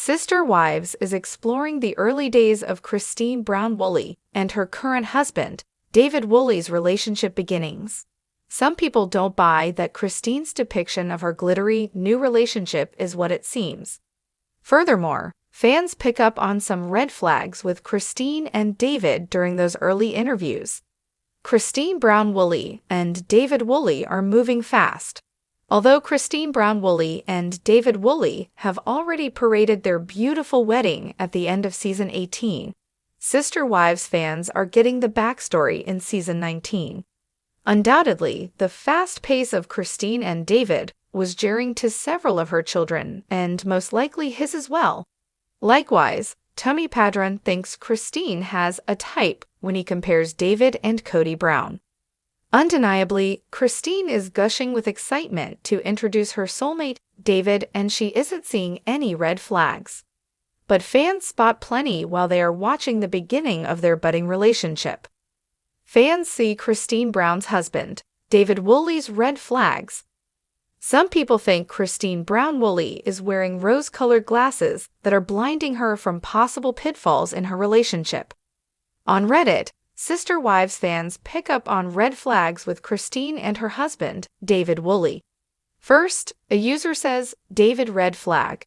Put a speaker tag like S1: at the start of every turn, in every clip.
S1: Sister Wives is exploring the early days of Christine Brown Woolley and her current husband, David Woolley's relationship beginnings. Some people don't buy that Christine's depiction of her glittery new relationship is what it seems. Furthermore, fans pick up on some red flags with Christine and David during those early interviews. Christine Brown Woolley and David Woolley are moving fast. Although Christine Brown Woolley and David Woolley have already paraded their beautiful wedding at the end of Season 18, Sister Wives fans are getting the backstory in Season 19. Undoubtedly, the fast pace of Christine and David was jarring to several of her children, and most likely his as well. Likewise, Tommy Padron thinks Christine has a type when he compares David and Cody Brown. Undeniably, Christine is gushing with excitement to introduce her soulmate, David, and she isn't seeing any red flags. But fans spot plenty while they are watching the beginning of their budding relationship. Fans see Christine Brown's husband, David Woolley's red flags. Some people think Christine Brown Woolley is wearing rose-colored glasses that are blinding her from possible pitfalls in her relationship. On Reddit, Sister Wives fans pick up on red flags with Christine and her husband, David Woolley. First, a user says, "David red flag."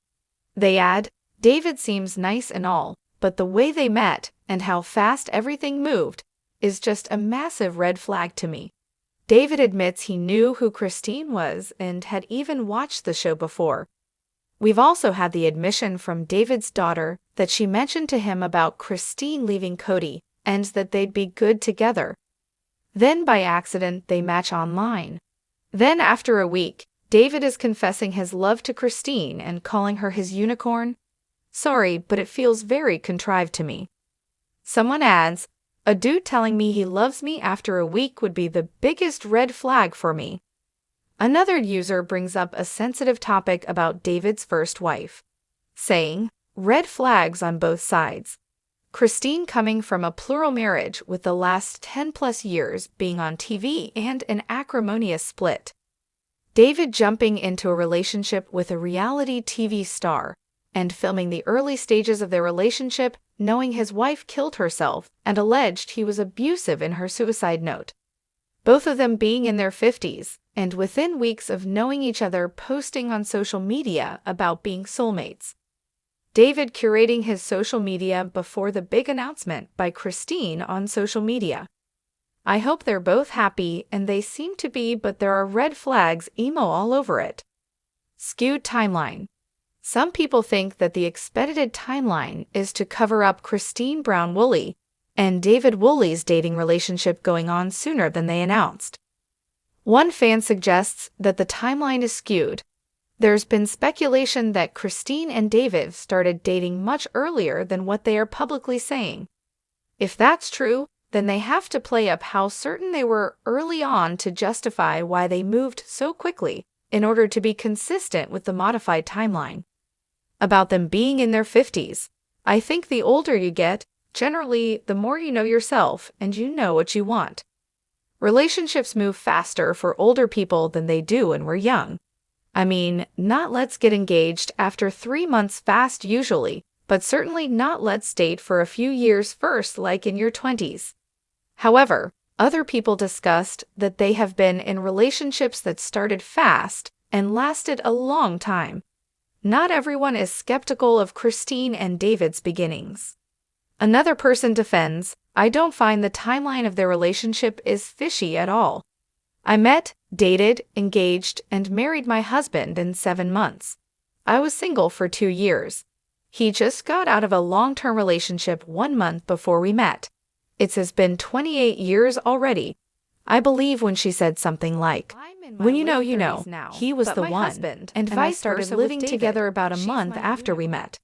S1: They add, "David seems nice and all, but the way they met and how fast everything moved is just a massive red flag to me." David admits he knew who Christine was and had even watched the show before. We've also had the admission from David's daughter that she mentioned to him about Christine leaving Cody and that they'd be good together. Then by accident they match online. Then after a week, David is confessing his love to Christine and calling her his unicorn. Sorry, but it feels very contrived to me. Someone adds, "A dude telling me he loves me after a week would be the biggest red flag for me." Another user brings up a sensitive topic about David's first wife, saying, "Red flags on both sides." Christine coming from a plural marriage with the last 10+ years being on TV and an acrimonious split. David jumping into a relationship with a reality TV star and filming the early stages of their relationship knowing his wife killed herself and alleged he was abusive in her suicide note. Both of them being in their 50s and within weeks of knowing each other posting on social media about being soulmates. David curating his social media before the big announcement by Christine on social media. I hope they're both happy, and they seem to be, but there are red flags emo all over it. Skewed timeline. Some people think that the expedited timeline is to cover up Christine Brown Woolley and David Woolley's dating relationship going on sooner than they announced. One fan suggests that the timeline is skewed. There's been speculation that Christine and David started dating much earlier than what they are publicly saying. If that's true, then they have to play up how certain they were early on to justify why they moved so quickly in order to be consistent with the modified timeline. About them being in their 50s, I think the older you get, generally the more you know yourself and you know what you want. Relationships move faster for older people than they do when we're young. I mean, not let's get engaged after 3 months fast usually, but certainly not let's date for a few years first like in your 20s. However, other people discussed that they have been in relationships that started fast and lasted a long time. Not everyone is skeptical of Christine and David's beginnings. Another person defends, "I don't find the timeline of their relationship is fishy at all. I met, dated, engaged, and married my husband in 7 months. I was single for 2 years. He just got out of a long-term relationship 1 month before we met. It has been 28 years already." I believe when she said something like, "When you know, he was the one," and vice versa, living together about a month after we met.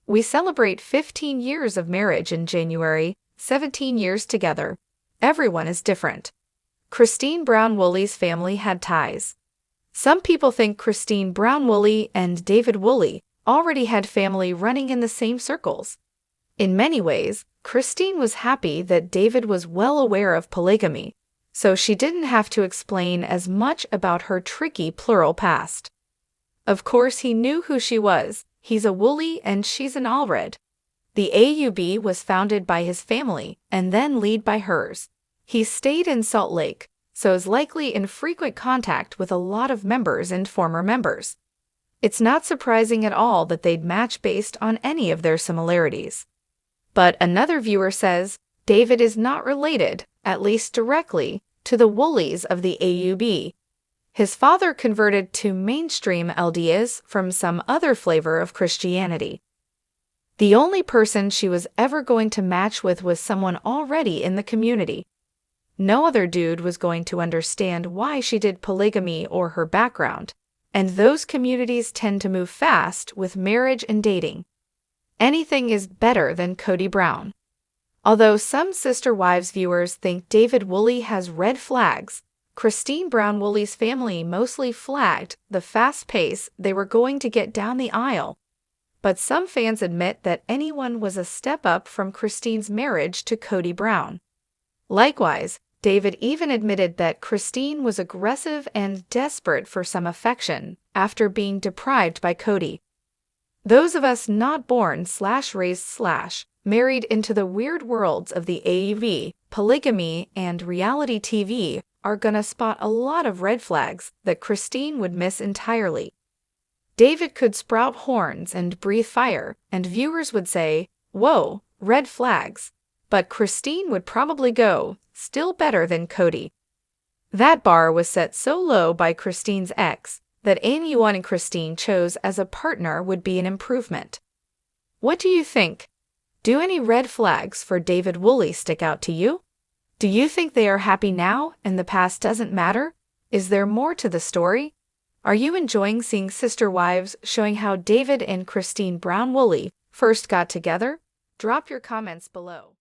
S1: We celebrate 15 years of marriage in January, 17 years together. Everyone is different. Christine Brown Woolley's family had ties. Some people think Christine Brown Woolley and David Woolley already had family running in the same circles. In many ways, Christine was happy that David was well aware of polygamy, so she didn't have to explain as much about her tricky plural past. Of course, he knew who she was, He's a Woolley and she's an Allred. The AUB was founded by his family and then led by hers. He stayed in Salt Lake, so is likely in frequent contact with a lot of members and former members. It's not surprising at all that they'd match based on any of their similarities. But another viewer says David is not related, at least directly, to the Woolleys of the AUB. His father converted to mainstream LDS from some other flavor of Christianity. The only person she was ever going to match with was someone already in the community. No other dude was going to understand why she did polygamy or her background, and those communities tend to move fast with marriage and dating. Anything is better than Cody Brown. Although some Sister Wives viewers think David Woolley has red flags, Christine Brown Woolley's family mostly flagged the fast pace they were going to get down the aisle. But some fans admit that anyone was a step up from Christine's marriage to Cody Brown. Likewise, David even admitted that Christine was aggressive and desperate for some affection after being deprived by Cody. Those of us not born/raised/married into the weird worlds of the AUV, polygamy, and reality TV are gonna spot a lot of red flags that Christine would miss entirely. David could sprout horns and breathe fire, and viewers would say, "Whoa, red flags." But Christine would probably go, "Still better than Cody." That bar was set so low by Christine's ex that anyone Christine chose as a partner would be an improvement. What do you think? Do any red flags for David Woolley stick out to you? Do you think they are happy now and the past doesn't matter? Is there more to the story? Are you enjoying seeing Sister Wives showing how David and Christine Brown Woolley first got together? Drop your comments below.